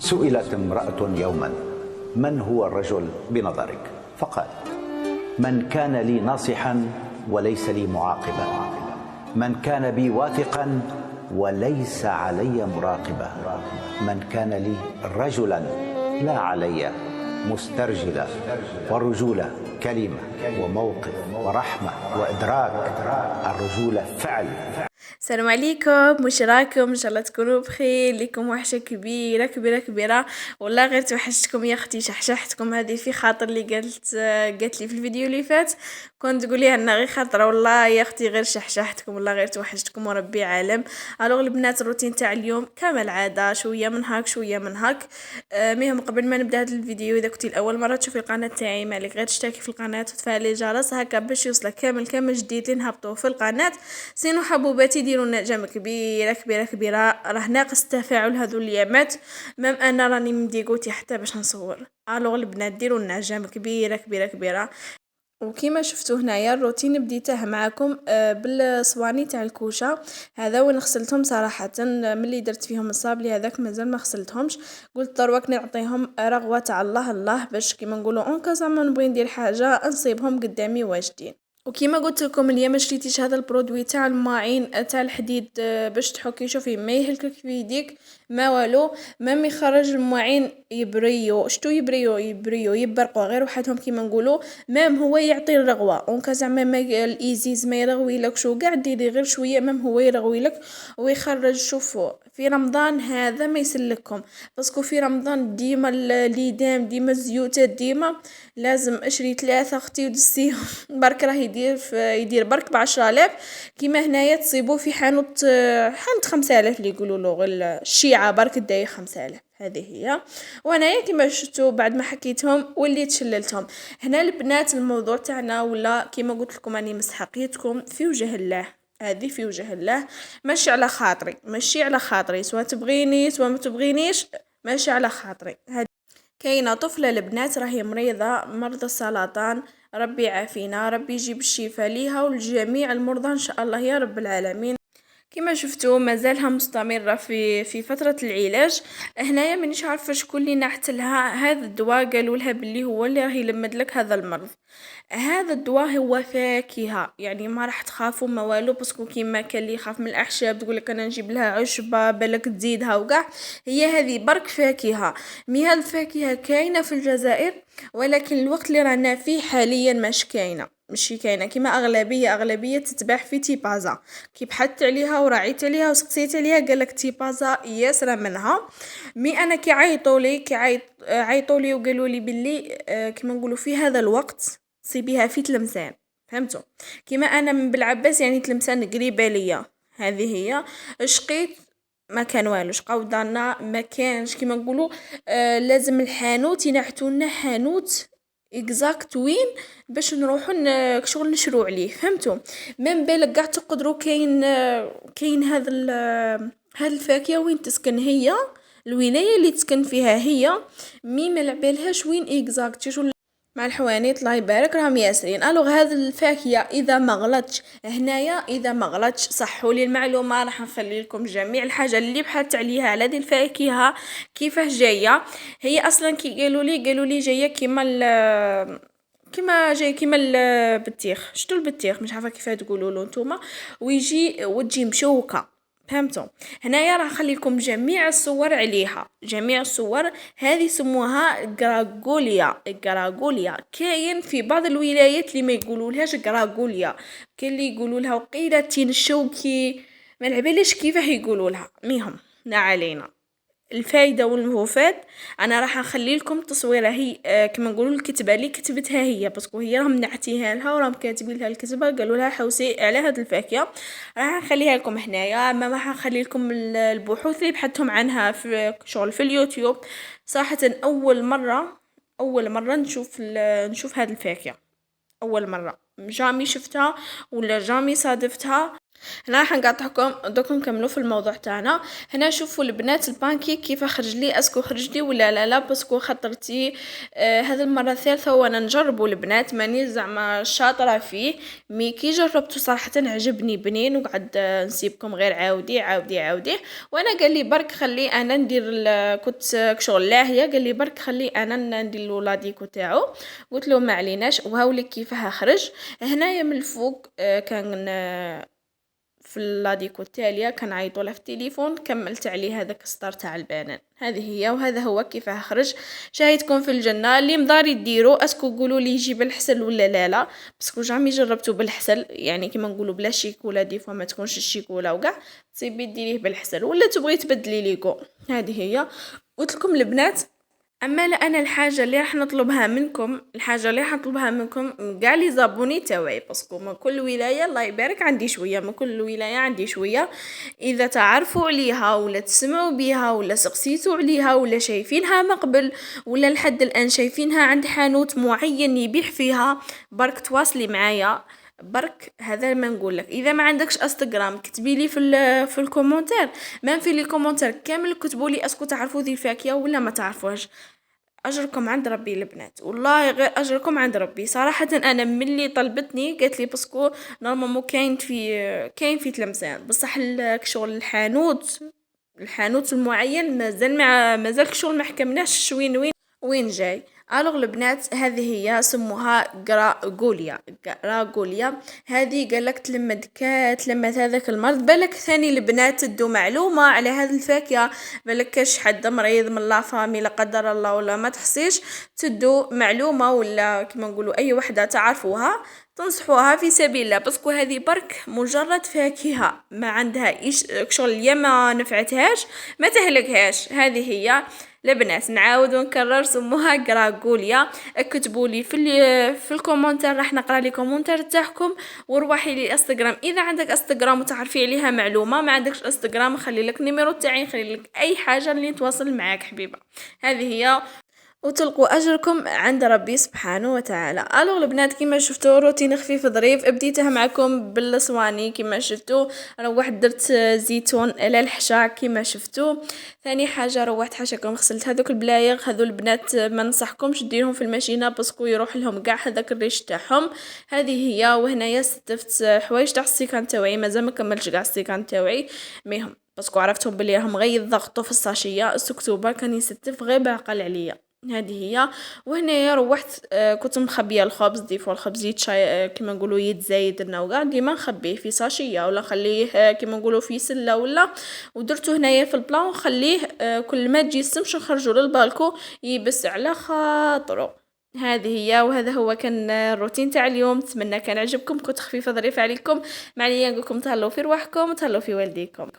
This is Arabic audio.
سئلت امرأة يوما: من هو الرجل بنظرك؟ فقال: من كان لي ناصحا وليس لي معاقبا، من كان بي واثقا وليس علي مراقبا، من كان لي رجلا لا علي مسترجلا. والرجولة كلمة وموقف ورحمة وإدراك، الرجولة فعل. السلام عليكم، واش راكم؟ ان شاء الله تكونوا بخير. ليكم وحشه كبيره كبيره كبيره، والله غير توحشتكم يا اختي، شحشحتكم هذه في خاطر اللي قالت لي في الفيديو اللي فات. كنت تقولي انا غير خاطره، والله يا اختي غير شحشحتكم، والله غير توحشتكم وربي عالم. الوغ البنات، الروتين تاع اليوم كما العاده، شويه من هاك شويه من هاك. مهم قبل ما نبدا هذا الفيديو، اذا كنتي الاول مره تشوفي القناه تاعي، ما عليك غير تشتركي في القناه وتفعلي الجرس هكا باش يوصلك كامل جديد اللي نهبطوه في القناه. سينو حبوباتي ديروا لنا جام كبيره كبيره كبيره، راه ناقص التفاعل هذو اليامات. مام انا راني مديقوتي حتى باش نصور. الوغ البنات ديروا لنا جام كبيره كبيره كبيره. وكما شفتوا هنايا الروتين بديته معكم بالصواني تاع الكوشه. هذا وين غسلتهم صراحه، ملي درت فيهم الصابلي هذاك مازال ما غسلتهمش. قلت دروك نعطيهم رغوه تاع الله باش كيما نقولوا اون زعما نبغي ندير حاجه نصيبهم قدامي واجدين. وكما قلت لكم اليوم ما شريتيش هذا البرودوي تاع الماعين تاع الحديد باش تحكي. شوفي ما يهلكك في يديك ما والو، ما يخرج الماعين يبريو شتو يبريو يبرقوا غير وحدهم كيما نقولوا. مام هو يعطي الرغوه اونكا زعما ما الايزيز ما يرغوي لك شو قاع ديري غير شويه، مام هو يرغوي لك ويخرج. شوفوا في رمضان هذا ما يسلككم، باسكو في رمضان ديما الليدام ديما الزيوتات ديما لازم اشري 3 اختي ودسيهم. برك راه يدير برك ب10,000. كيما هنايا تصيبوه في حانوت 5,000 اللي يقولوا له الشيعه برك داي 5,000. هذه هي. وانايا كيما شفتوا بعد ما حكيتهم وليت شللتهم. هنا البنات الموضوع تاعنا ولا كيما قلت لكم اني مسحقيتكم في وجه الله، هذه في وجه الله، ماشي على خاطري، ماشي على خاطري، سواء تبغيني سواء ما تبغينيش، ماشي على خاطري. كاينه طفله البنات راهي مريضه مرضى السرطان، ربي يعافينا، ربي يجيب الشفاء ليها ولجميع المرضى ان شاء الله يا رب العالمين. كما شفتوا مازالها مستمرة في فترة العلاج. هنايا مانيش عارفة شكون اللي نحتلها هذا الدواء، قالوا لها باللي هو اللي راح يلمد لك هذا المرض. هذا الدواء هو فاكهة، يعني ما راح تخافوا ما والو، باسكو كيما كان اللي يخاف من الاعشاب تقول لك انا نجيب لها عشبة بالك تزيدها وكاع. هي هذه برك فاكهة. هذه الفاكهة كاينة في الجزائر، ولكن الوقت اللي رانا فيه حاليا مش كاينه كيما اغلبيه تتباع في تيبازا. كي بحثت عليها وراعيت عليها وسقسيت عليها قالك تيبازا ياسره منها. انا كي عيطولي وقالوا لي باللي كيما نقولوا في هذا الوقت صيبيها في تلمسان. فهمتوا؟ كيما انا من بالعباس يعني تلمسان قريبه ليا. هذه هي. شقيت ما كان والو، شقاو دارنا ما كانش كيما نقولوا. لازم الحانوت ينحتوا لنا حانوت اكزاكت وين باش نروحوا شغل نشرو عليه. فهمتوا؟ من بالك قاع تقدروا كاين هذا الفاكهه وين تسكن هي، الولايه اللي تسكن فيها هي، ما لعبالهاش وين اكزاكت شغل مع الحوانيت الله يبارك راهم ياسرين. الوغ هذا الفاكهه اذا ما غلطش هنايا، اذا ما غلطش صحوا لي المعلومه، راح نخلي لكم جميع الحاجه اللي بحثت عليها على هذه الفاكهه كيفاه جايه. هي اصلا كي قالوا لي جايه كيما جاي كيما البطيخ. شتو البطيخ مش عارفه كيف تقولوا له نتوما، وتجي مشوكه. فهمتوا؟ هنايا راح نخلي لكم جميع الصور عليها، جميع الصور هذه سموها غراغوليا. كاين في بعض الولايات اللي ما يقولولهاش غراغوليا، كاين اللي يقولوا لها وقيله تين الشوكي، ما نعباليش كيفاه يقولوا لها. ميهم لا علينا. الفايدة والمفاد انا راح نخلي لكم تصويره هي كما نقولوا الكتبه اللي كتبتها هي، باسكو هي راهم نعتيها لها وراهم كاتبين لها الكتبه قالوا لها حوسي على هذه الفاكهه. راح نخليها لكم هنايا، ما راح نخلي لكم البحوث اللي بحثتهم عنها في شغل في اليوتيوب. صراحه اول مره نشوف هذه الفاكهه، اول مره جامي شفتها ولا جامي صادفتها. هنا راح نقاطعكم دوك نكملوا في الموضوع تاعنا. هنا شوفوا البنات البانكيك كيف خرج لي، اسكو خرج لي ولا لا باسكو خطرتي هذه المره الثالثه وانا نجربوا البنات، ماني زعما شاطره فيه، مي كي جربته صراحه عجبني بنين، وقعد نسيبكم غير عاودي وانا قال لي برك خلي انا ندير كنت شغل لاهيه، قال لي برك خلي انا ندير له لاديكو تاعو، قلت له ما عليناش وهاولك كيفاه خرج. هنايا من الفوق كان في اللاديكو التالية كان عيطوا له في التليفون، كملت عليه هذاك السطر تاع البنان. هذه هي وهذا هو كيفاه خرج. شاهدكم في الجنة اللي مضاري ديروا، اسكو قولوا لي يجي بالحسل ولا لا باسكو جامي جربتو بالحسل، يعني كيما نقولوا بلا شيكولا دي فوا ما تكونش الشيكولا وكاع تصيبي ديريه بالحسل ولا تبغي تبدلي ليكو. هذه هي قلت لكم البنات. اما لا انا الحاجه اللي راح نطلبها منكم، كاع لي زابوني تاوعي، باسكو من كل ولايه الله يبارك عندي شويه، من كل ولايه عندي شويه، اذا تعرفوا عليها ولا تسمعوا بها ولا سقسيتوا عليها ولا شايفينها مقبل ولا لحد الان شايفينها عند حانوت معين يبيع فيها، برك تواصلي معايا. برك هذا ما نقول لك، اذا ما عندكش انستغرام كتبي لي في الكومونتير، ما في لي كومونتير كامل كتبوا لي اسكو تعرفوا ذي الفاكهه ولا ما تعرفوهاش. اجركم عند ربي البنات، والله غير اجركم عند ربي صراحه. انا ملي طلبتني قالت لي باسكو نورمالمون كاين في تلمسان، بصح شغل الحانوت المعين مازال شغل ما حكمناش وين جاي. الوغ البنات هذه هي سموها غراغوليا. هذه قالك تلمت هذاك المرض. بالك ثاني البنات تدو معلومه على هذه الفاكهه، بالك كاش حد مريض من لا فامي لا قدر الله ولا ما تحصيش، تدو معلومه ولا كما نقولوا اي وحده تعرفوها تنصحوها في سبيل الله، باسكو هذه برك مجرد فاكهه ما عندها شغل يا ما نفعتهاش ما تهلكهاش. هذه هي البنات نعاود ونكرر سموها غراغوليا. اكتبوا لي في الكومنتار، راح نقرا لي كومنتار تاعكم، وروحي لي انستغرام اذا عندك انستغرام وتعرفي عليها معلومه، ما عندكش انستغرام خلي لك نيميرو تاعي، خلي لك اي حاجه اللي نتواصل معاك حبيبه. هذه هي وتلقوا اجركم عند ربي سبحانه وتعالى. الو البنات كيما شفتوا روتين خفيف ظريف بديته معكم بالصواني كيما شفتوا، روحت درت زيتون على الحشا كيما شفتوا. ثاني حاجه روحت حاشاكم غسلت هذوك البلايغ، هذو البنات ما ننصحكمش ديرهم في الماشينه باسكو يروح لهم كاع هذاك الريش تاعهم. هذه هي. وهنايا ستفت حوايج تاع السيكان تاوعي، مازال ما كملتش كاع السيكان تاوعي ميهم باسكو عرفتهم بلي راهم غير يضغطوا في الساشيه، السكتوبر كان يستف غير بعقل عليا. هذه هي. وهنايا روحت كنت مخبيه الخبز، ديفوا الخبز كيما نقولوا يتزايد لنا وكاع ديما نخبيه في ساشيه ولا خليه كيما نقولوا في سله ولا، ودرته هنايا في البلان وخليه كل ما تجي الشمس نخرجوا للبالكو يبس على خاطره. هذه هي. وهذا هو كان الروتين تاع اليوم، نتمنى كان عجبكم، كنت خفيفه ظريفه عليكم. معليا نقولكم تهلاو في رواحكم وتهلاو في والديكم.